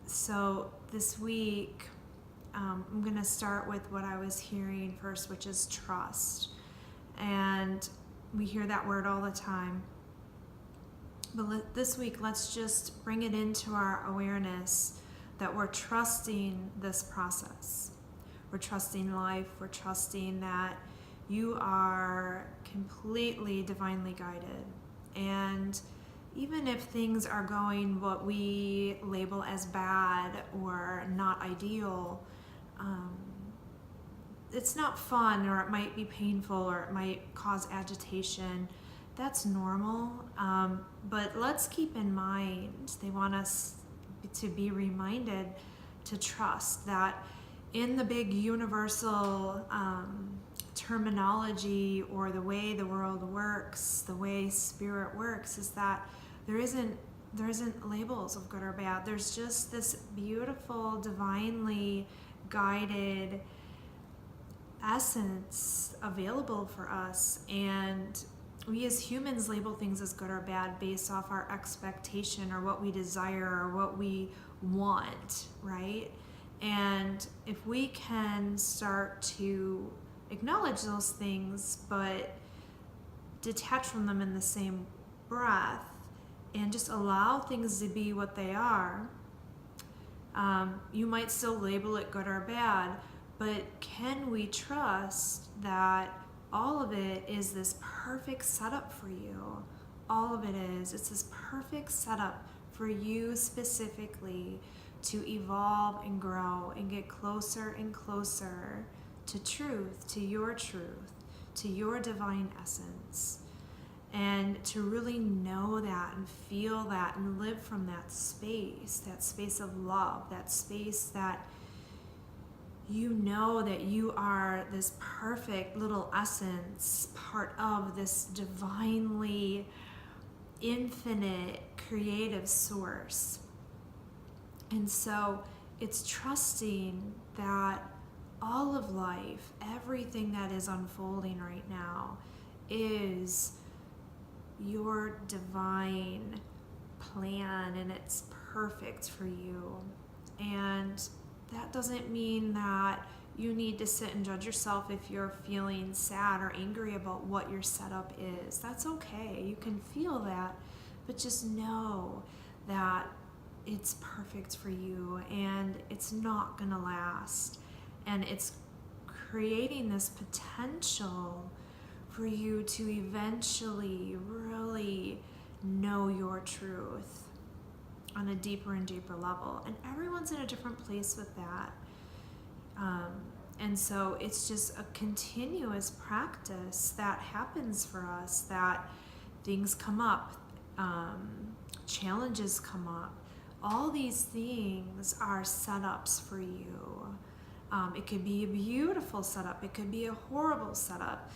So this week, I'm going to start with what I was hearing first, which is trust. And we hear that word all the time. But this week, let's just bring it into our awareness that we're trusting this process. We're trusting life. We're trusting that you are completely divinely guided. And even if things are going what we label as bad or not ideal, it's not fun, or it might be painful, or it might cause agitation. That's normal. But let's keep in mind, they want us to be reminded to trust that in the big universal terminology, or the way the world works, the way spirit works, is that there isn't labels of good or bad. There's just this beautiful, divinely guided essence available for us. And we as humans label things as good or bad based off our expectation, or what we desire, or what we want, right? And if we can start to acknowledge those things, but detach from them in the same breath, and just allow things to be what they are, you might still label it good or bad, but can we trust that all of it is this perfect setup for you? All of it is. It's this perfect setup for you specifically to evolve and grow and get closer and closer to truth, to your divine essence. And to really know that and feel that and live from that space of love, that space that you know that you are this perfect little essence, part of this divinely infinite creative source. And so it's trusting that all of life, everything that is unfolding right now, is your divine plan, and it's perfect for you. And that doesn't mean that you need to sit and judge yourself if you're feeling sad or angry about what your setup is. That's okay. You can feel that, but just know that it's perfect for you, and it's not gonna last. And it's creating this potential for you to eventually really know your truth on a deeper and deeper level. And everyone's in a different place with that. And so it's just a continuous practice that happens for us, that things come up, challenges come up. All these things are setups for you. It could be a beautiful setup. It could be a horrible setup.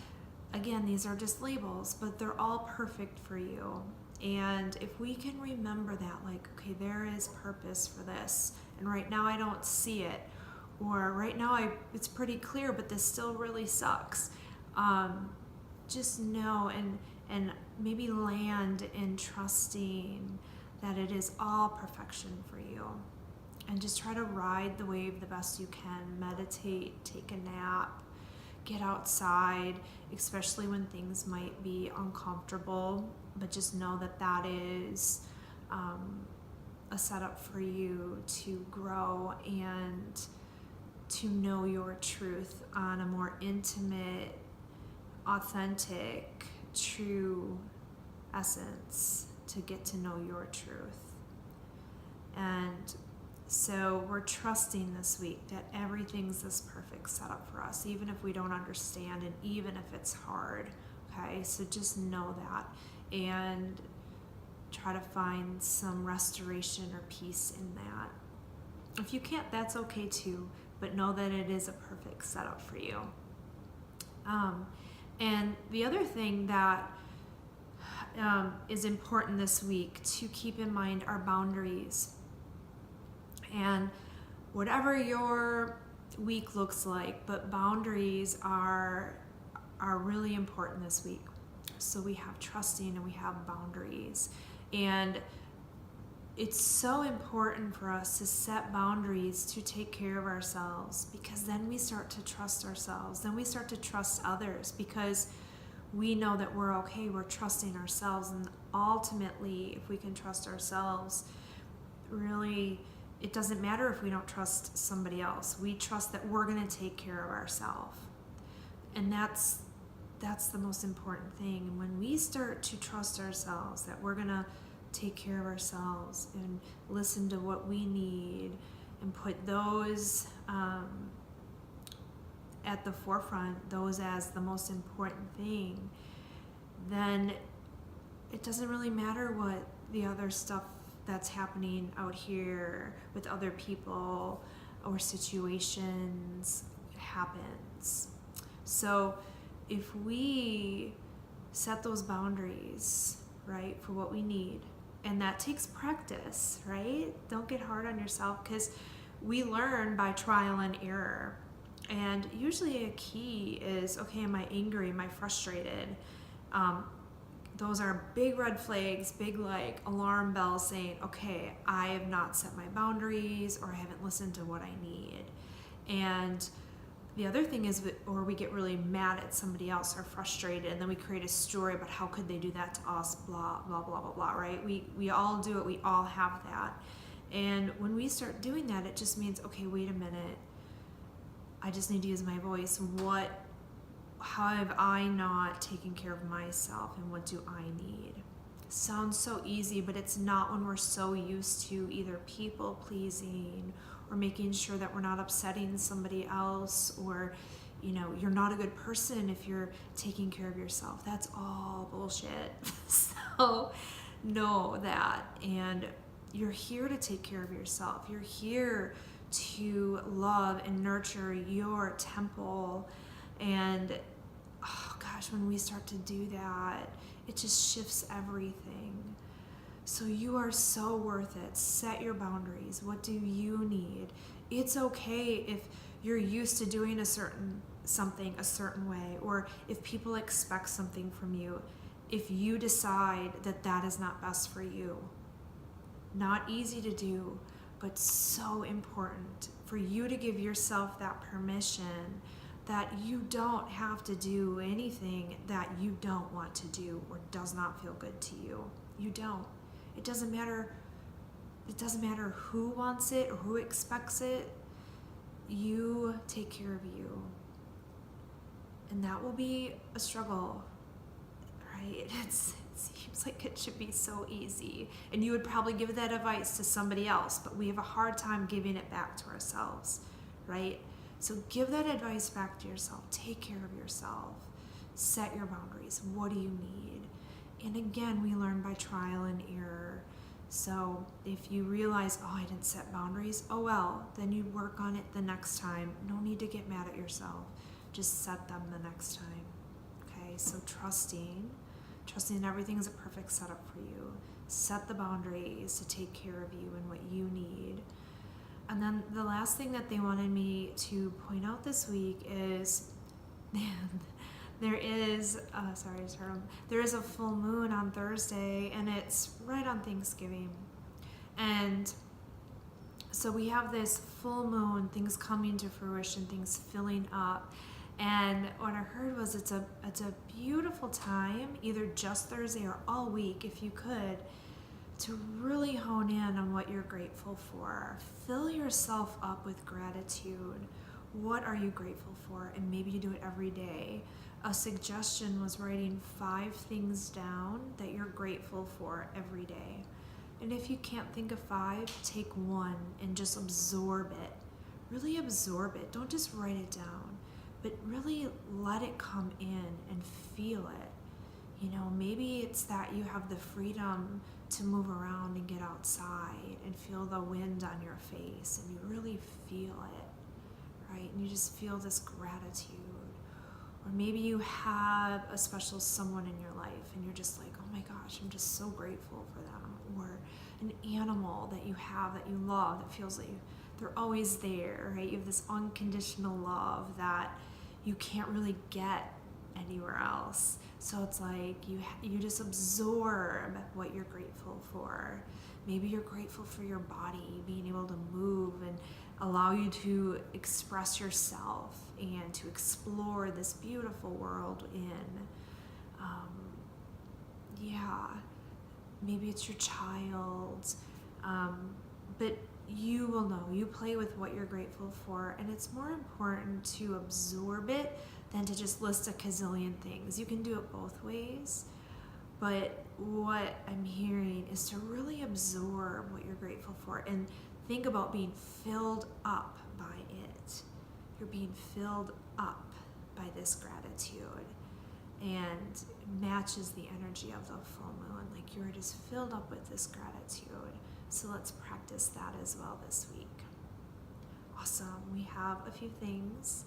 Again, these are just labels, but they're all perfect for you. And if we can remember that, like, okay, there is purpose for this, and right now I don't see it, or right now it's pretty clear, but this still really sucks. Just know and maybe land in trusting that it is all perfection for you. And just try to ride the wave the best you can. Meditate, take a nap, get outside, especially when things might be uncomfortable, but just know that that is a setup for you to grow and to know your truth on a more intimate, authentic, true essence, to get to know your truth. And so we're trusting this week that everything's this perfect setup for us, even if we don't understand, and even if it's hard. Okay, so just know that, and try to find some restoration or peace in that. If you can't, that's okay too, but know that it is a perfect setup for you. And the other thing that is important this week to keep in mind are boundaries. And whatever your week looks like, but boundaries are really important this week. So we have trusting and we have boundaries. And it's so important for us to set boundaries to take care of ourselves, because then we start to trust ourselves. Then we start to trust others because we know that we're okay. We're trusting ourselves. And ultimately, if we can trust ourselves, really, it doesn't matter if we don't trust somebody else. We trust that we're going to take care of ourselves. And that's the most important thing. And when we start to trust ourselves, that we're going to take care of ourselves and listen to what we need and put those at the forefront, those as the most important thing, then it doesn't really matter what the other stuff that's happening out here with other people or situations happens. So if we set those boundaries, right, for what we need, and that takes practice, right? Don't get hard on yourself, because we learn by trial and error. And usually a key is, okay, am I angry? Am I frustrated? Those are big red flags, big like alarm bells saying, okay, I have not set my boundaries, or I haven't listened to what I need. And the other thing is, or we get really mad at somebody else or frustrated, and then we create a story about how could they do that to us, blah, blah, blah, blah, blah, right? We all do it. We all have that. And when we start doing that, it just means, okay, wait a minute. I just need to use my voice. How have I not taken care of myself, and what do I need? Sounds so easy, but it's not when we're so used to either people pleasing or making sure that we're not upsetting somebody else, or, you know, you're not a good person if you're taking care of yourself. That's all bullshit. So know that. And you're here to take care of yourself. You're here to love and nurture your temple. And oh gosh, when we start to do that, it just shifts everything. So you are so worth it. Set your boundaries. What do you need? It's okay if you're used to doing something a certain way, or if people expect something from you, if you decide that that is not best for you. Not easy to do, but so important for you to give yourself that permission that you don't have to do anything that you don't want to do or does not feel good to you. You don't. It doesn't matter. It doesn't matter who wants it or who expects it. You take care of you. And that will be a struggle, right? It seems like it should be so easy. And you would probably give that advice to somebody else, but we have a hard time giving it back to ourselves, right? So give that advice back to yourself. Take care of yourself. Set your boundaries. What do you need? And again, we learn by trial and error. So if you realize, oh, I didn't set boundaries, oh well, then you work on it the next time. No need to get mad at yourself. Just set them the next time. Okay, so trusting everything is a perfect setup for you. Set the boundaries to take care of you and what you need. And then the last thing that they wanted me to point out this week is there is a full moon on Thursday, and it's right on Thanksgiving. And so we have this full moon, things coming to fruition, things filling up. And what I heard was it's a beautiful time, either just Thursday or all week, if you could, to really hone in on what you're grateful for. Fill yourself up with gratitude. What are you grateful for? And maybe you do it every day. A suggestion was writing 5 things down that you're grateful for every day. And if you can't think of 5, take 1 and just absorb it. Really absorb it. Don't just write it down, but really let it come in and feel it. You know, maybe it's that you have the freedom to move around and get outside and feel the wind on your face, and you really feel it, right? And you just feel this gratitude. Or maybe you have a special someone in your life and you're just like, oh my gosh, I'm just so grateful for them. Or an animal that you have that you love that feels like they're always there, right? You have this unconditional love that you can't really get anywhere else. So it's like you just absorb what you're grateful for. Maybe you're grateful for your body being able to move and allow you to express yourself and to explore this beautiful world in. Yeah, maybe it's your child, but you will know. You play with what you're grateful for, and it's more important to absorb it than to just list a gazillion things. You can do it both ways, but what I'm hearing is to really absorb what you're grateful for and think about being filled up by it. You're being filled up by this gratitude, and matches the energy of the full moon. Like you're just filled up with this gratitude. So let's practice that as well this week. Awesome. We have a few things,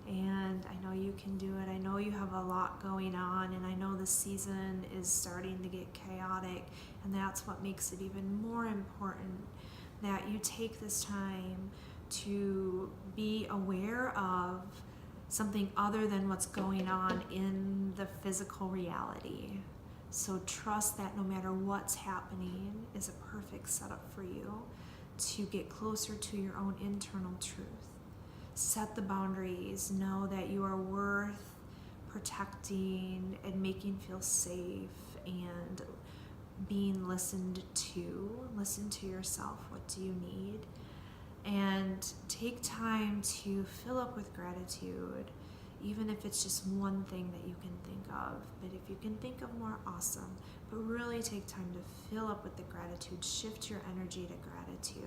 and I know you can do it. I know you have a lot going on, and I know the season is starting to get chaotic, and that's what makes it even more important that you take this time to be aware of something other than what's going on in the physical reality. So trust that no matter what's happening is a perfect setup for you to get closer to your own internal truth. Set the boundaries. Know that you are worth protecting and making feel safe and being listened to. Listen to yourself. What do you need? And take time to fill up with gratitude, even if it's just one thing that you can think of. But if you can think of more, awesome. But really take time to fill up with the gratitude. Shift your energy to gratitude.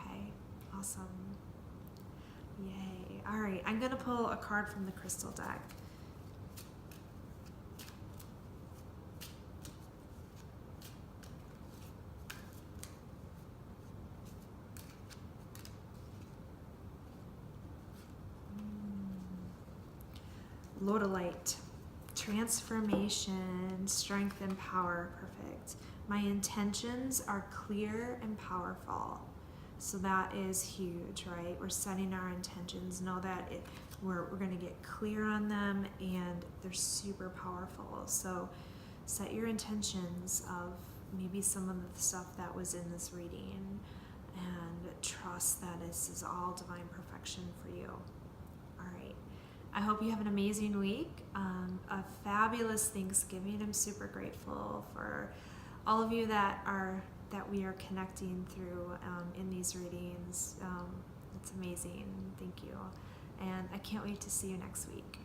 Okay? Awesome. Yay. All right, I'm going to pull a card from the crystal deck. Lodolite, transformation, strength, and power. Perfect. My intentions are clear and powerful. So that is huge, right? We're setting our intentions. Know that we're going to get clear on them, and they're super powerful. So set your intentions of maybe some of the stuff that was in this reading, and trust that this is all divine perfection for you. I hope you have an amazing week, a fabulous Thanksgiving. I'm super grateful for all of you that we are connecting through in these readings. It's amazing. Thank you. And I can't wait to see you next week.